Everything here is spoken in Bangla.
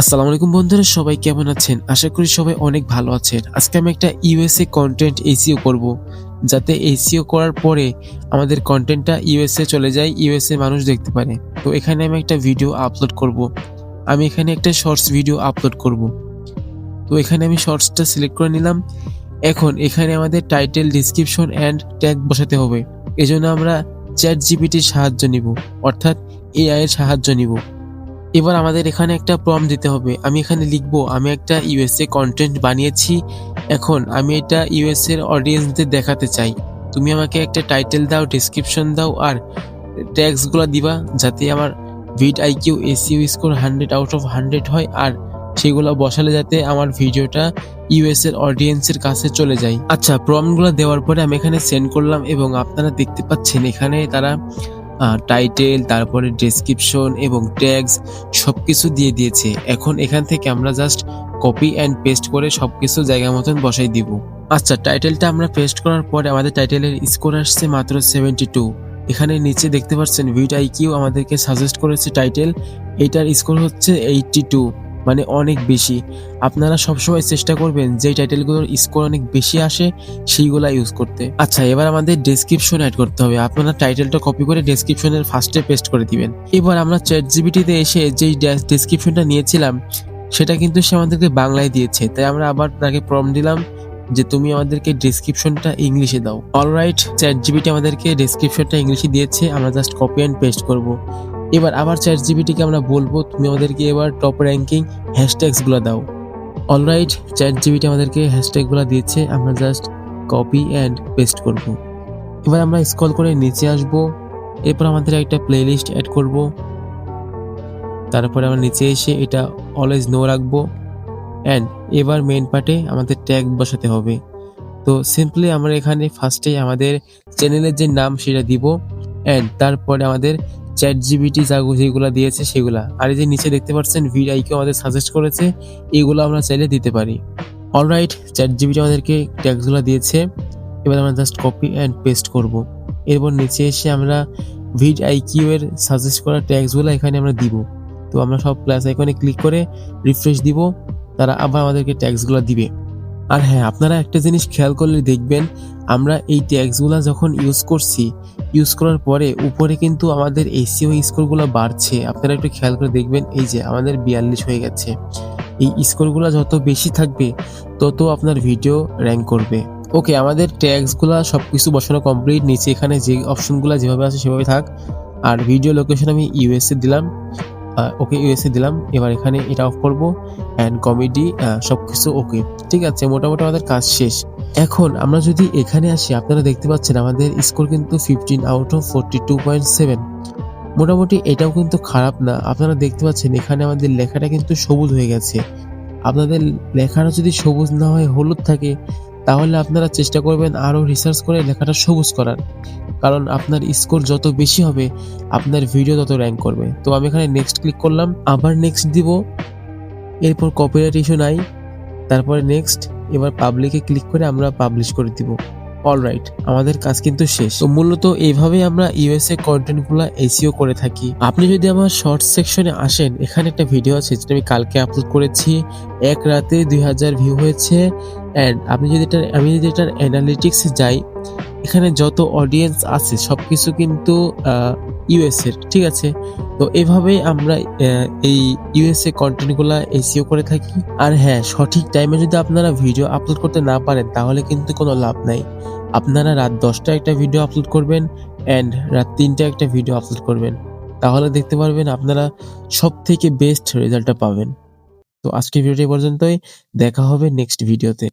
আসসালামু আলাইকুম বন্ধুরা, সবাই কেমন আছেন? আশা করি সবাই অনেক ভালো আছেন। আজকে আমি একটা ইউএসএ কন্টেন্ট এসইও করব। যাতে এসইও করার পরে আমাদের কন্টেন্টটা ইউএসএ চলে যায়, ইউএসএ মানুষ দেখতে পারে। তো এখানে আমি একটা ভিডিও আপলোড করব। আমি এখানে একটা শর্টস ভিডিও আপলোড করব। তো এখানে আমি শর্টসটা সিলেক্ট করে নিলাম। এখন এখানে আমাদের টাইটেল, ডেসক্রিপশন অ্যান্ড ট্যাগ বসাতে হবে। এজন্য আমরা চ্যাটজিপিটির সাহায্য নিব, অর্থাৎ এআই এর সাহায্য নিব। এবার আমাদের এখানে একটা প্রম্পট দিতে হবে। আমি এখানে লিখবো, আমি একটা ইউএসএ কন্টেন্ট বানিয়েছি। এখন আমি এটা ইউএসএ এর অডিয়েন্সদের দেখাতে চাই। তুমি আমাকে একটা টাইটেল দাও, ডেসক্রিপশন দাও আর ট্যাগস গুলা দিবা, যাতে আমার ভিড আইকিউ এসইও স্কোর 100/100 হয়, আর সেগুলো বসালে যাতে আমার ভিডিওটা ইউএস এর অডিয়েন্সের কাছে চলে যায়। আচ্ছা, প্রম্পট গুলো দেওয়ার পরে আমি এখানে সেন্ড করলাম এবং আপনারা দেখতে পাচ্ছেন এখানে তারা টাইটেল, তারপরে ডেসক্রিপশন এবং ট্যাগস সবকিছু দিয়ে দিয়েছে। এখন এখান থেকে আমরা জাস্ট কপি অ্যান্ড পেস্ট করে সবকিছু জায়গা মতন বসাই দিব। আচ্ছা, টাইটেলটা আমরা পেস্ট করার পরে আমাদের টাইটেলের স্কোর আসছে মাত্র 72। এখানে নিচে দেখতে পাচ্ছেন ভিড আইকিউ আমাদেরকে সাজেস্ট করেছে টাইটেল, এটার স্কোর হচ্ছে 82, মানে অনেক বেশি। আপনারা সবসময় চেষ্টা করবেন যে টাইটেলগুলোর স্কোর অনেক বেশি আসে সেইগুলা ইউজ করতে। আচ্ছা, এবার আমাদের ডেসক্রিপশন অ্যাড করতে হবে। আপনারা টাইটেলটা কপি করে ডেসক্রিপশনের ফার্স্টে পেস্ট করে দিবেন। এবার আমরা চ্যাটজিপিটিতে এসে যেই ডেসক্রিপশনটা নিয়েছিলাম সেটা কিন্তু সে আমাদেরকে বাংলায় দিয়েছে, তাই আমরা আবার তাকে প্রম্পট দিলাম যে তুমি আমাদেরকে ডেসক্রিপশনটা ইংলিশে দাও। অলরাইট, চ্যাটজিপিটি আমাদেরকে ডেসক্রিপশনটা ইংলিশে দিয়েছে, আমরা জাস্ট কপি অ্যান্ড পেস্ট করব। এবার আবার চ্যাটজিপিটিকে আমরা বলবো তুমি আমাদেরকে এবার টপ র্যাঙ্কিং হ্যাশট্যাগস গুলো দাও। অলরাইট, চ্যাটজিপিটি আমাদেরকে হ্যাশট্যাগ গুলো দিয়েছে, আমরা জাস্ট কপি অ্যান্ড পেস্ট করব। এবার আমরা স্ক্রল করে নিচে আসব। এরপর আমাদের একটা প্লেলিস্ট অ্যাড করব। তারপরে আমরা নিচে এসে এটা অলওয়েজ নো রাখবো। অ্যান্ড এবার মেইন পার্টে আমাদের ট্যাগ বসাতে হবে। তো সিম্পলি আমরা এখানে ফার্স্টে আমাদের চ্যানেলের যে নাম সেটা দিব, অ্যান্ড তারপরে আমাদের চ্যাটজিপিটি যেগুলো দিয়েছে সেগুলা, আর এই যে নিচে দেখতে পাচ্ছেন ভিড আইকিউ আমাদের সাজেস্ট করেছে, এগুলো আমরা চাইলে দিতে পারি। অলরাইট, চ্যাটজিপিটি আমাদেরকে ট্যাগসগুলো দিয়েছে, এবার আমরা জাস্ট কপি অ্যান্ড পেস্ট করব। এরপর নিচে এসে আমরা ভিড আইকিউ এর সাজেস্ট করা ট্যাগসগুলো এখানে আমরা দিব। তো আমরা সব প্লাস আইকনে ক্লিক করে রিফ্রেশ দিব, তারা আবার আমাদেরকে ট্যাগসগুলো দিবে। আর হ্যাঁ, আপনারা একটা জিনিস খেয়াল করলে দেখবেন, আমরা এই ট্যাগসগুলো যখন ইউজ করার পরে উপরে কিন্তু আমাদের এসইও স্কোরগুলো বাড়ছে। আপনারা একটু খেয়াল করে দেখবেন, এই যে আমাদের 42 হয়ে গেছে। এই স্কোরগুলো যত বেশি থাকবে তত আপনার ভিডিও র্যাঙ্ক করবে। ওকে, আমাদের ট্যাগসগুলো সবকিছু বসানো কমপ্লিট। নিচে এখানে যে অপশনগুলো যেভাবে আছে সেভাবে থাক। আর ভিডিও লোকেশন আমি ইউএসএ দিলাম। ওকে, ইউএসএ দিলাম। এবার এখানে এটা অফ করব অ্যান্ড কমেডি সবকিছু ওকে। ঠিক আছে, মোটামুটি আমাদের কাজ শেষ। এখন আমরা যদি এখানে আসি, আপনারা দেখতে পাচ্ছেন আমাদের স্কোর কিন্তু 15/42.7। মোটামুটি এটাও কিন্তু খারাপ না। আপনারা দেখতে পাচ্ছেন এখানে আমাদের লেখাটা কিন্তু সবুজ হয়ে গেছে। আপনাদের লেখাটা যদি সবুজ না হয় হলুদ থাকে, তাহলে আপনারা চেষ্টা করবেন আরো রিসার্চ করে লেখাটা সবুজ করার। কারণ আপনার স্কোর যত বেশি হবে আপনার ভিডিও তত র্যাঙ্ক করবে। তো আমি এখানে নেক্সট ক্লিক করলাম, আবার নেক্সট দিব। এরপর কপিরাইট ইস্যু নাই, তারপরে নেক্সট। এবার পাবলিকে ক্লিক করে আমরা পাবলিশ করে দিব। অলরাইট, আমাদের কাজ কিন্তু শেষ। তো মূলত এইভাবেই আমরা ইউএসএ কন্টেন্ট গুলা এসইও করে থাকি। আপনি যদি আমার শর্ট সেকশনে আসেন, এখানে একটা ভিডিও আছে যেটা আমি কালকে আপলোড করেছি, এক রাতে 2000 ভিউ হয়েছে। অ্যান্ড আমি যদি এটার অ্যানালিটিক্সে যাই, এখানে যত অডিয়েন্স আছে সবকিছু কিন্তু ইউএস এর। ঠিক আছে, তো এভাবেই আমরা এই ইউএসএ কন্টেন্ট গুলা এসইও করে থাকি। আর হ্যাঁ, সঠিক টাইমে যদি আপনারা ভিডিও আপলোড করতে না পারেন তাহলে কিন্তু কোনো লাভ নাই। আপনারা রাত 10টায় একটা ভিডিও আপলোড করবেন অ্যান্ড রাত 3টায় একটা ভিডিও আপলোড করবেন, তাহলে দেখতে পারবেন আপনারা সব থেকে বেস্ট রেজাল্টটা পাবেন। তো আজকের ভিডিওটি পর্যন্তই, দেখা হবে নেক্সট ভিডিওতে।